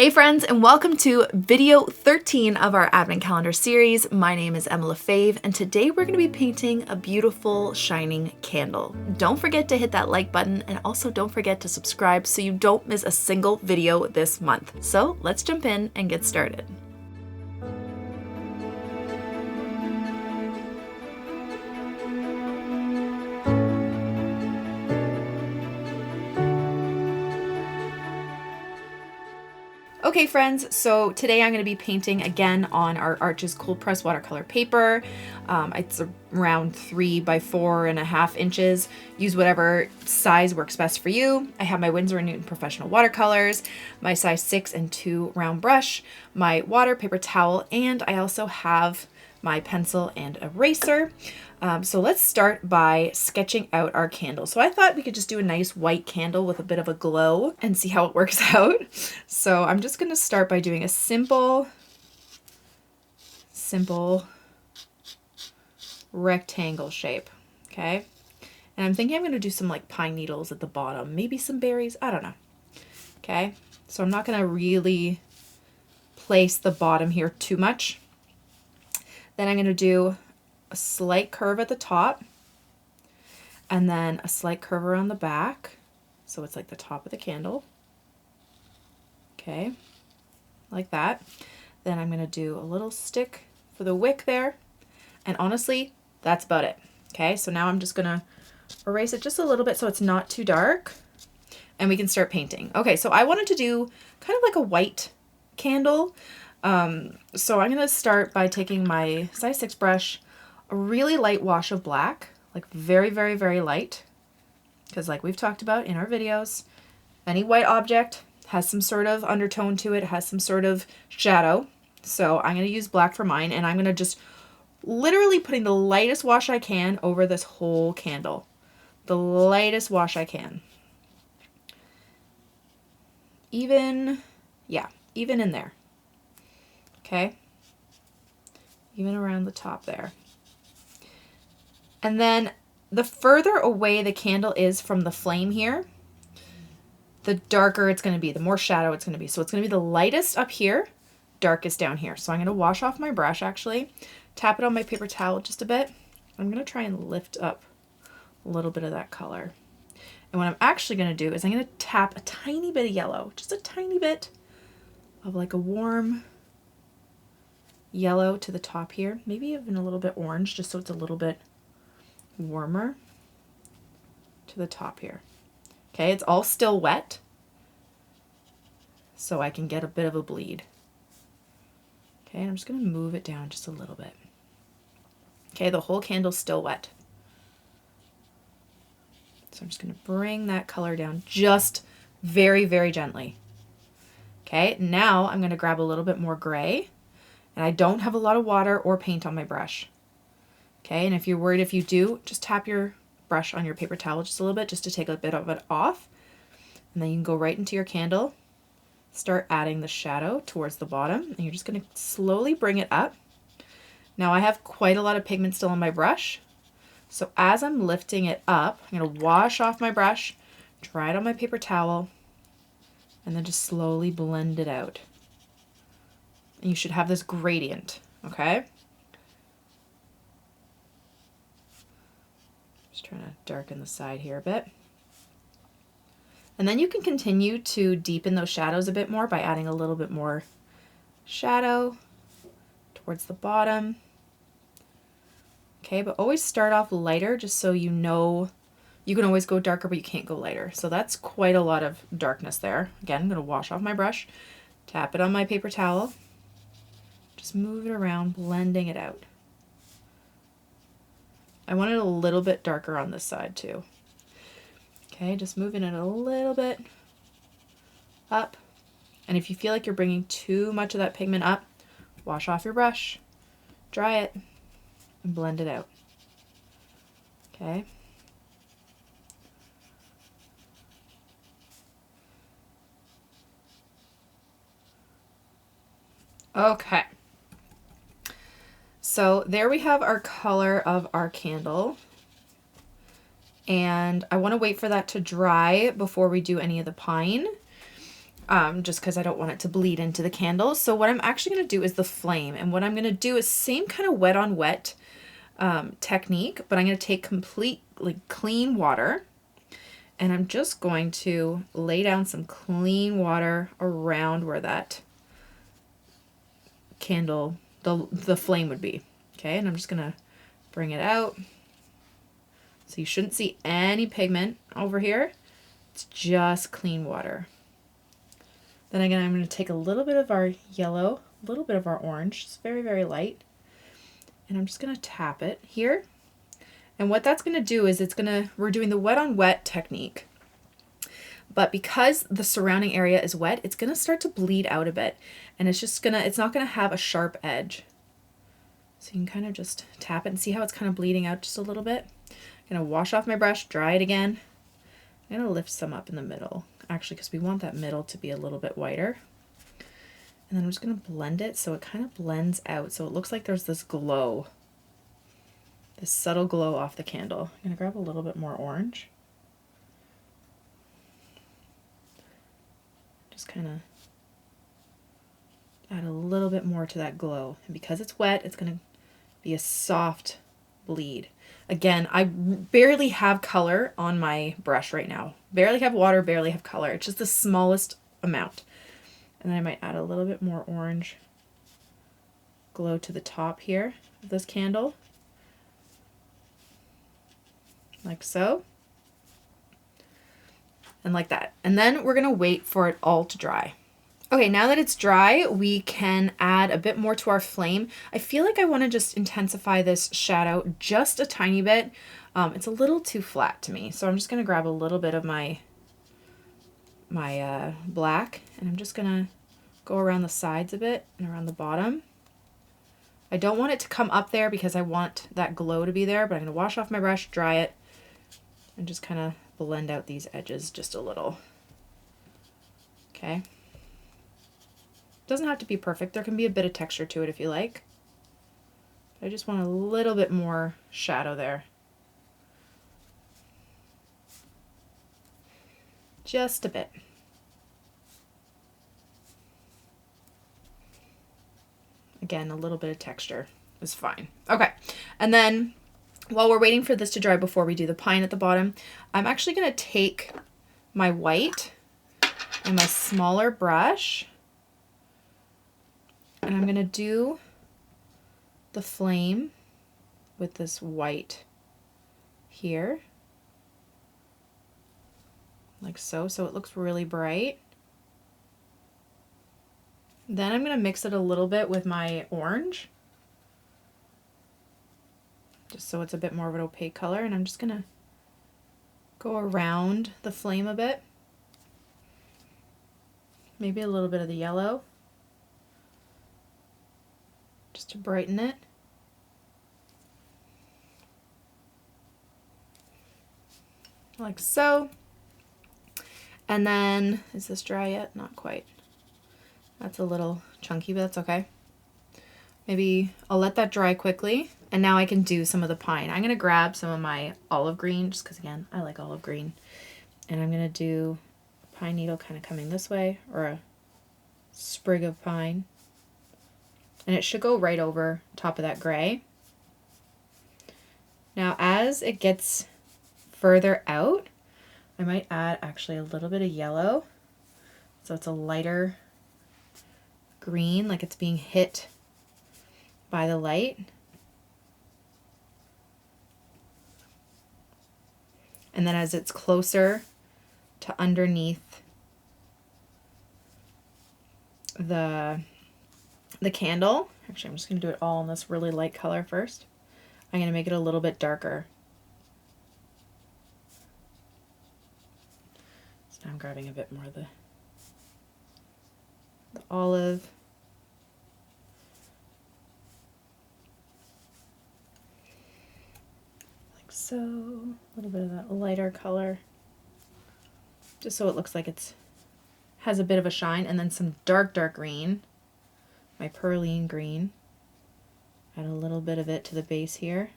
Hey friends, and welcome to video 13 of our Advent Calendar series. My name is Emma Lefebvre, and today we're going to be painting a beautiful shining candle. Don't forget to hit that like button, and also don't forget to subscribe so you don't miss a single video this month. So let's jump in and get started. Okay friends, so today I'm going to be painting again on our Arches cold press watercolor paper. It's around 3 by 4.5 inches. Use whatever size works best for you. I have my Winsor Newton professional watercolors, my size 6 and 2 round brush, my water, paper towel, and I also have my pencil and eraser. So let's start by sketching out our candle. So I thought we could just do a nice white candle with a bit of a glow and see how it works out. So I'm just going to start by doing a simple rectangle shape. Okay. And I'm thinking I'm going to do some like pine needles at the bottom, maybe some berries. I don't know. Okay. So I'm not going to really place the bottom here too much. Then I'm going to do a slight curve at the top and then a slight curve around the back. So it's like the top of the candle. Okay, like that. Then I'm going to do a little stick for the wick there. And honestly, that's about it. Okay, so now I'm just going to erase it just a little bit so it's not too dark and we can start painting. Okay, so I wanted to do kind of like a white candle. So I'm going to start by taking my size 6 brush, a really light wash of black, like very, very, very light. Because like we've talked about in our videos, any white object has some sort of undertone to it, has some sort of shadow. So I'm going to use black for mine, and I'm going to just literally putting the lightest wash I can over this whole candle. The lightest wash I can. Even in there. Okay? Even around the top there. And then the further away the candle is from the flame here, the darker it's going to be, the more shadow it's going to be. So it's going to be the lightest up here, darkest down here. So I'm going to wash off my brush actually, tap it on my paper towel just a bit. I'm going to try and lift up a little bit of that color. And what I'm actually going to do is I'm going to tap a tiny bit of yellow, just a tiny bit of like a warm yellow to the top here, maybe even a little bit orange, just so it's a little bit warmer to the top here. Okay, it's all still wet, so I can get a bit of a bleed. Okay, and I'm just going to move it down just a little bit. Okay, the whole candle's still wet. So I'm just going to bring that color down just very, very gently. Okay, now I'm going to grab a little bit more gray, and I don't have a lot of water or paint on my brush. Okay, and if you're worried if you do, just tap your brush on your paper towel just a little bit just to take a bit of it off. And then you can go right into your candle, start adding the shadow towards the bottom, and you're just going to slowly bring it up. Now I have quite a lot of pigment still on my brush, so as I'm lifting it up, I'm going to wash off my brush, dry it on my paper towel, and then just slowly blend it out. And you should have this gradient, okay? Just trying to darken the side here a bit. And then you can continue to deepen those shadows a bit more by adding a little bit more shadow towards the bottom. Okay, but always start off lighter just so you know you can always go darker, but you can't go lighter. So that's quite a lot of darkness there. Again, I'm going to wash off my brush, tap it on my paper towel, just move it around, blending it out. I want it a little bit darker on this side too. Okay, just moving it a little bit up. And if you feel like you're bringing too much of that pigment up, wash off your brush, dry it, and blend it out. Okay. Okay. So there we have our color of our candle. And I want to wait for that to dry before we do any of the pine. just because I don't want it to bleed into the candle. So what I'm actually going to do is the flame. And what I'm going to do is same kind of wet on wet technique, but I'm going to take completely clean water. And I'm just going to lay down some clean water around where that candle, the flame would be. Okay, and I'm just going to bring it out. So you shouldn't see any pigment over here. It's just clean water. Then again, I'm going to take a little bit of our yellow, a little bit of our orange, just very, very light. And I'm just going to tap it here. And what that's going to do is we're doing the wet on wet technique. But because the surrounding area is wet, it's going to start to bleed out a bit. And it's not going to have a sharp edge. So you can kind of just tap it and see how it's kind of bleeding out just a little bit. I'm going to wash off my brush, dry it again. I'm going to lift some up in the middle, actually, because we want that middle to be a little bit whiter. And then I'm just going to blend it so it kind of blends out. So it looks like there's this glow, this subtle glow off the candle. I'm going to grab a little bit more orange. Just kind of add a little bit more to that glow. And because it's wet, it's going to be a soft bleed. Again, I barely have color on my brush right now. Barely have water, barely have color. It's just the smallest amount. And then I might add a little bit more orange glow to the top here of this candle. Like so. And like that. And then we're going to wait for it all to dry. Okay, now that it's dry, we can add a bit more to our flame. I feel like I want to just intensify this shadow just a tiny bit. It's a little too flat to me, so I'm just going to grab a little bit of my black, and I'm just going to go around the sides a bit and around the bottom. I don't want it to come up there because I want that glow to be there, but I'm going to wash off my brush, dry it, and just kind of blend out these edges just a little. Okay. Doesn't have to be perfect. There can be a bit of texture to it if you like. I just want a little bit more shadow there. Just a bit. Again, a little bit of texture is fine. Okay, and then while we're waiting for this to dry before we do the pine at the bottom, I'm actually going to take my white and my smaller brush, and I'm going to do the flame with this white here, like so, so it looks really bright. Then I'm going to mix it a little bit with my orange, just so it's a bit more of an opaque color, and I'm just going to go around the flame a bit. Maybe a little bit of the yellow, just to brighten it. Like so. And then, is this dry yet? Not quite. That's a little chunky, but that's okay. Maybe I'll let that dry quickly, and now I can do some of the pine. I'm going to grab some of my olive green, just because, again, I like olive green. And I'm going to do a pine needle kind of coming this way, or a sprig of pine. And it should go right over top of that gray. Now, as it gets further out, I might add actually a little bit of yellow, so it's a lighter green, like it's being hit by the light. And then as it's closer to underneath the candle, actually I'm just going to do it all in this really light color first. I'm going to make it a little bit darker. So now I'm grabbing a bit more of the olive. Like so. A little bit of that lighter color. Just so it looks like it's has a bit of a shine. And then some dark green. My perylene green. Add a little bit of it to the base here.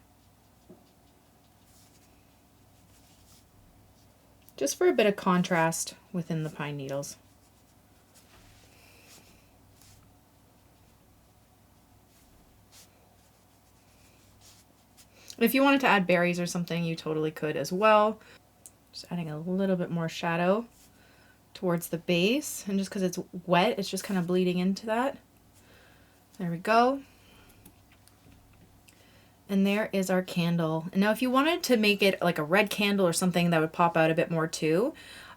Just for a bit of contrast within the pine needles. If you wanted to add berries or something, you totally could as well. Just adding a little bit more shadow towards the base. And just because it's wet, it's just kind of bleeding into that. There we go. And there is our candle. And now if you wanted to make it like a red candle or something that would pop out a bit more too,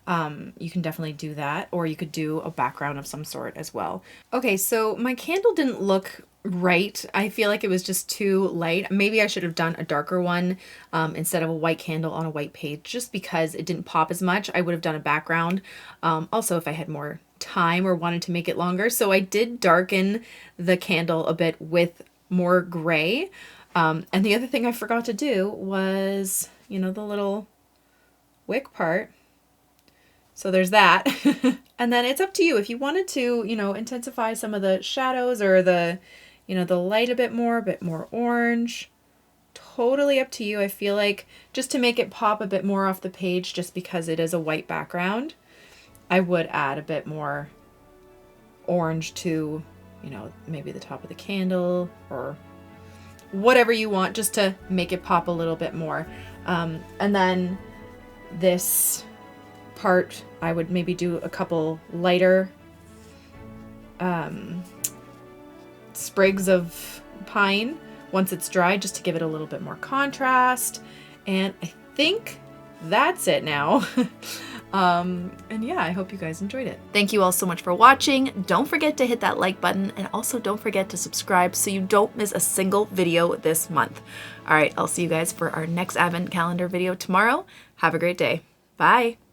you can definitely do that, or you could do a background of some sort as well. Okay, so my candle didn't look right. I feel like it was just too light. Maybe I should have done a darker one instead of a white candle on a white page, just because it didn't pop as much. I would have done a background. Also, if I had more time or wanted to make it longer. So I did darken the candle a bit with more gray. And the other thing I forgot to do was, you know, the little wick part. So there's that. And then it's up to you. If you wanted to, you know, intensify some of the shadows or the, you know, the light a bit more orange, totally up to you. I feel like just to make it pop a bit more off the page, just because it is a white background, I would add a bit more orange to, you know, maybe the top of the candle or whatever you want, just to make it pop a little bit more. And then this part, I would maybe do a couple lighter sprigs of pine once it's dry, just to give it a little bit more contrast. And I think that's it now. And yeah, I hope you guys enjoyed it. Thank you all so much for watching. Don't forget to hit that like button, and also don't forget to subscribe so you don't miss a single video this month. All right, I'll see you guys for our next advent calendar video tomorrow. Have a great day. Bye.